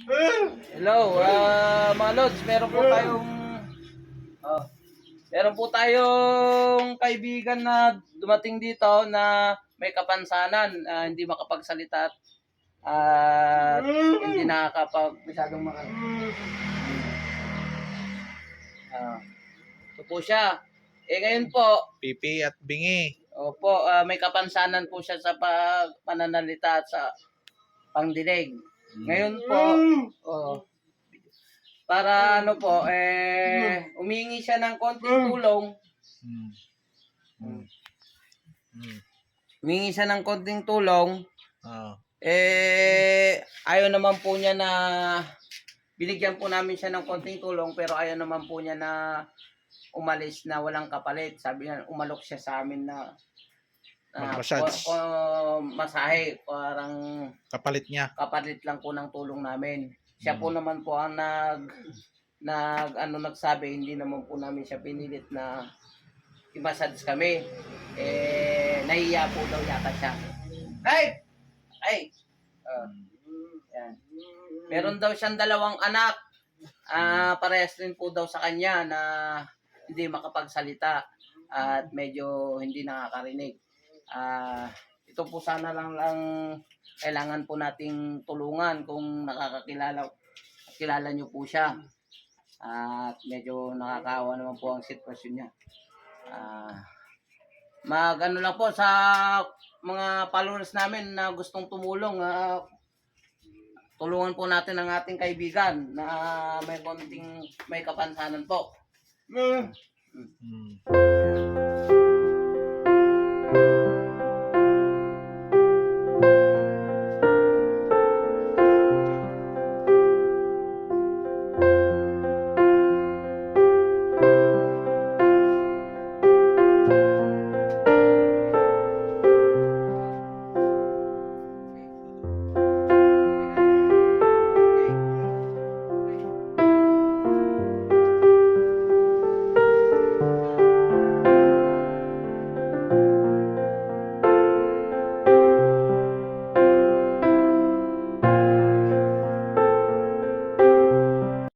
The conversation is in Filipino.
Hello, mga Lods, meron po tayong kaibigan na dumating dito na may kapansanan, hindi makapagsalita at hindi nakakapag masyadong ito po siya. Ngayon po, Pipi at bingi. opo, may kapansanan po siya sa pananalita at sa pangdinig. Ngayon po, para ano po, humingi siya ng konting tulong. Humingi siya ng konting tulong. Ayaw naman po niya na binigyan po namin siya ng konting tulong, pero ayaw naman po niya na umalis na walang kapalit. Sabi niya, umalok siya sa amin na mag-massage. Masahe, parang Kapalit niya. kapalit lang po ng tulong namin. Siya po naman po ang nagsabi, hindi naman po namin siya pinilit na i-massage kami. Nahiya po daw yata siya. Yan. Meron daw siyang 2 anak. Parehas rin po daw sa kanya na hindi makapagsalita at medyo hindi nakakarinig. Ito po sana lang kailangan po nating tulungan kung kilala niyo po siya. At medyo nakakaawa naman po ang sitwasyon niya. Mag-ano lang po sa mga followers namin na gustong tumulong, tulungan po natin ang ating kaibigan na may kapansanan po.